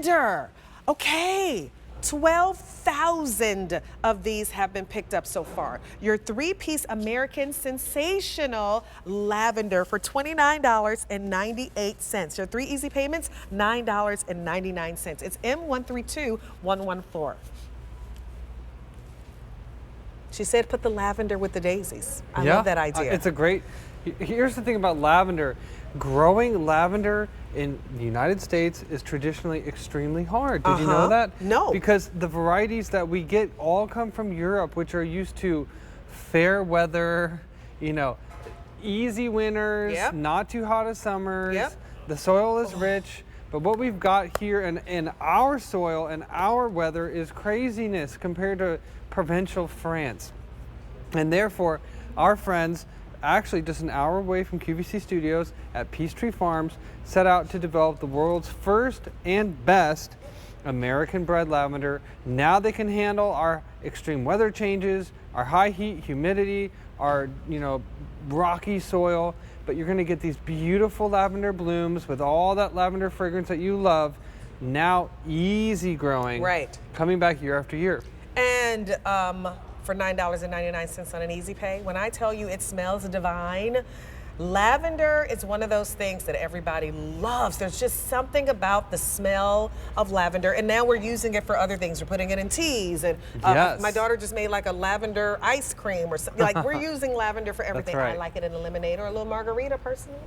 lavender. Okay. 12,000 of these have been picked up so far. Your 3-piece American Sensational Lavender for $29.98. Your 3 easy payments, $9.99. It's M132114. She said put the lavender with the daisies. I love that idea. It's a great, here's the thing about lavender. Growing lavender in the United States is traditionally extremely hard. Did you know that? No. Because the varieties that we get all come from Europe, which are used to fair weather, you know, easy winters, not too hot of summers. The soil is rich. But what we've got here in our soil and our weather is craziness compared to provincial France. And therefore, our friends, actually just an hour away from QVC Studios at Peachtree Farms, set out to develop the world's first and best American bred lavender. Now they can handle our extreme weather changes, our high heat, humidity, our rocky soil, but you're going to get these beautiful lavender blooms with all that lavender fragrance that you love, now easy growing, coming back year after year. And for $9.99 on an easy pay, when I tell you it smells divine, lavender is one of those things that everybody loves. There's just something about the smell of lavender, and now we're using it for other things. We're putting it in teas, and my daughter just made like a lavender ice cream or something. Like, we're using lavender for everything. That's right. I like it in a lemonade or a little margarita personally.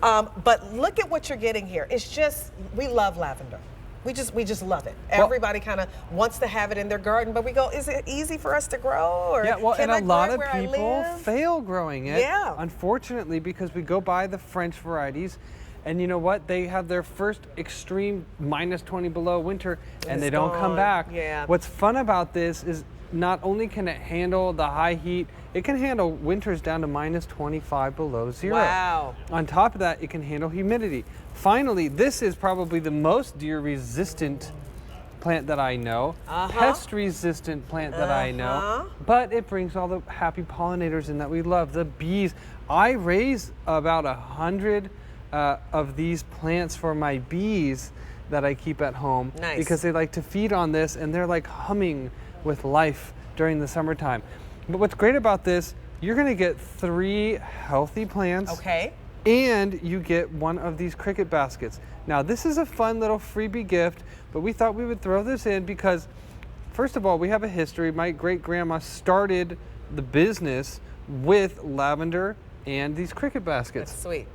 But look at what you're getting here. It's just, we love lavender. We just love it. Everybody kind of wants to have it in their garden, but we go, is it easy for us to grow? Or and a lot of people fail growing it, unfortunately, because we go buy the French varieties, and you know what? They have their first extreme -20 below winter, and they don't come back. What's fun about this is not only can it handle the high heat, it can handle winters down to -25 below zero. Wow. On top of that, it can handle humidity. Finally, this is probably the most deer-resistant plant that I know, pest-resistant plant that I know, but it brings all the happy pollinators in that we love, the bees. I raise about 100 of these plants for my bees that I keep at home because they like to feed on this, and they're like humming with life during the summertime. But what's great about this, you're going to get 3 healthy plants. And you get one of these cricket baskets. Now, this is a fun little freebie gift, but we thought we would throw this in because, first of all, we have a history. My great-grandma started the business with lavender and these cricket baskets. That's sweet.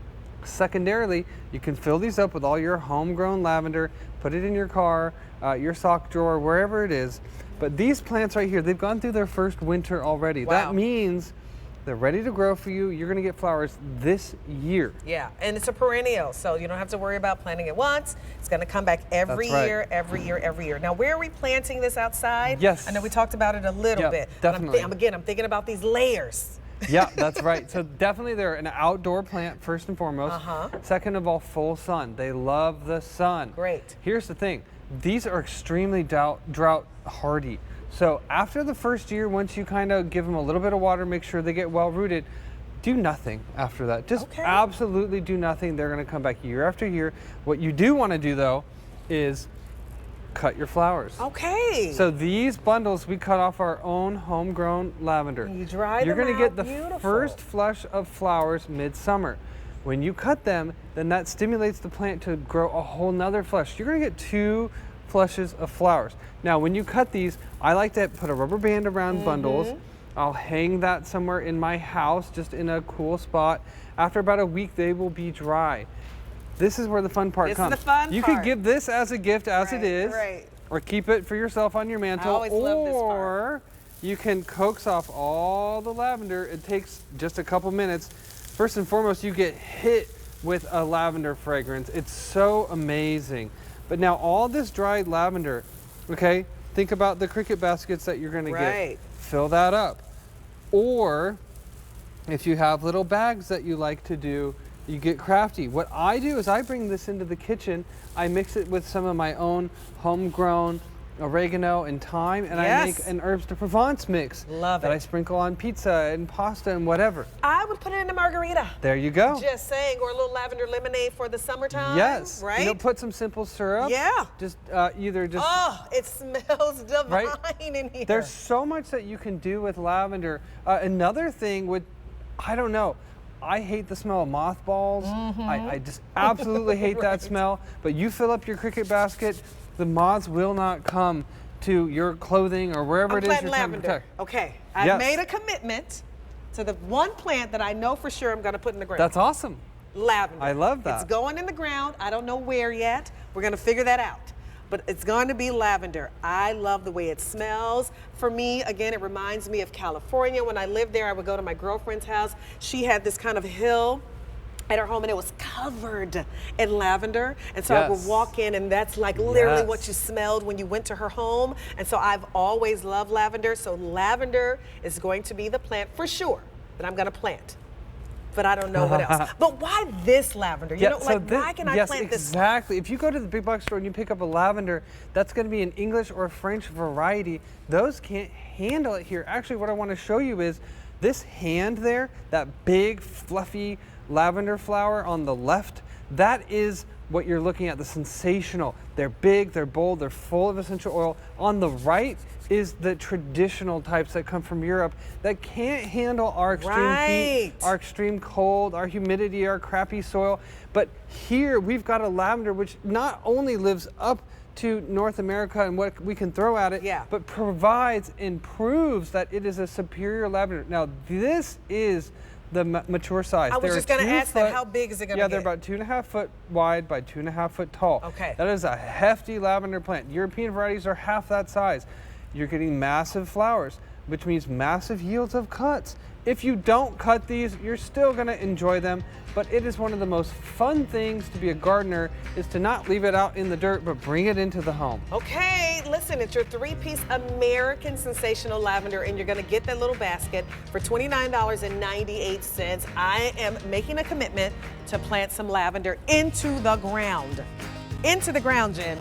Secondarily, you can fill these up with all your homegrown lavender, put it in your car, your sock drawer, wherever it is. But these plants right here, they've gone through their first winter already. That means they're ready to grow for you. You're going to get flowers this year. Yeah, and it's a perennial, so you don't have to worry about planting it once. It's going to come back every year, every year, every year. Now, where are we planting this outside? Yes. I know we talked about it a little bit. Definitely. I'm thinking about these layers. Yeah, that's right. So definitely they're an outdoor plant, first and foremost. Second of all, full sun. They love the sun. Great. Here's the thing. These are extremely drought hardy. So after the first year, once you kind of give them a little bit of water, make sure they get well rooted, do nothing after that. Just absolutely do nothing. They're going to come back year after year. What you do want to do, though, is cut your flowers. So these bundles, we cut off our own homegrown lavender. And you dry You're them going to get the beautiful. first flush of flowers midsummer. When you cut them, then that stimulates the plant to grow a whole nother flush. You're going to get 2 flushes of flowers. Now, when you cut these, I like to put a rubber band around bundles. I'll hang that somewhere in my house, just in a cool spot. After about a week, they will be dry. This is where the fun part comes. This is the fun You part. could give this as a gift as it is, or keep it for yourself on your mantle, I always love this part. or you can coax off all the lavender. It takes just a couple minutes. First and foremost, you get hit with a lavender fragrance. It's so amazing. But now all this dried lavender, okay, think about the cricket baskets that you're going to get. Fill that up. Or if you have little bags that you like to do, you get crafty. What I do is I bring this into the kitchen. I mix it with some of my own homegrown oregano and thyme, and I make an herbs de Provence mix that I sprinkle on pizza and pasta and whatever. I would put it in a margarita. There you go. Just saying, or a little lavender lemonade for the summertime. Yes. Right? You know, put some simple syrup. Yeah. Just either just. Oh, it smells divine in here. There's so much that you can do with lavender. Another thing would, I don't know. I hate the smell of mothballs. I just absolutely hate that smell. But you fill up your Cricut basket, the moths will not come to your clothing or wherever it is you're trying to protect. Okay, I've made a commitment to the one plant that I know for sure I'm going to put in the ground. That's awesome. Lavender. I love that. It's going in the ground. I don't know where yet. We're going to figure that out. But it's going to be lavender. I love the way it smells. For me, again, it reminds me of California. When I lived there, I would go to my girlfriend's house. She had this kind of hill at her home, and it was covered in lavender. And so I would walk in, and that's like literally what you smelled when you went to her home. And so I've always loved lavender. So lavender is going to be the plant for sure that I'm going to plant. But I don't know what else. But why this lavender? You know, like, why can I plant this? Exactly. If you go to the big box store and you pick up a lavender, that's going to be an English or French variety. Those can't handle it here. Actually, what I want to show you is this hand there, that big, fluffy lavender flower on the left, that is what you're looking at, the sensational. They're big, they're bold, they're full of essential oil. On the right is the traditional types that come from Europe that can't handle our extreme heat, our extreme cold, our humidity, our crappy soil. But here we've got a lavender which not only lives up to North America and what we can throw at it, but provides and proves that it is a superior lavender. Now this is the mature size. I was just going to ask that, how big is it going to get? Yeah, they're about 2.5 foot wide by 2.5 foot tall. Okay. That is a hefty lavender plant. European varieties are half that size. You're getting massive flowers, which means massive yields of cuts. If you don't cut these, you're still going to enjoy them, but it is one of the most fun things to be a gardener, is to not leave it out in the dirt, but bring it into the home. Okay, listen, it's your 3-piece American Sensational Lavender, and you're going to get that little basket for $29.98. I am making a commitment to plant some lavender into the ground. Into the ground, Jen.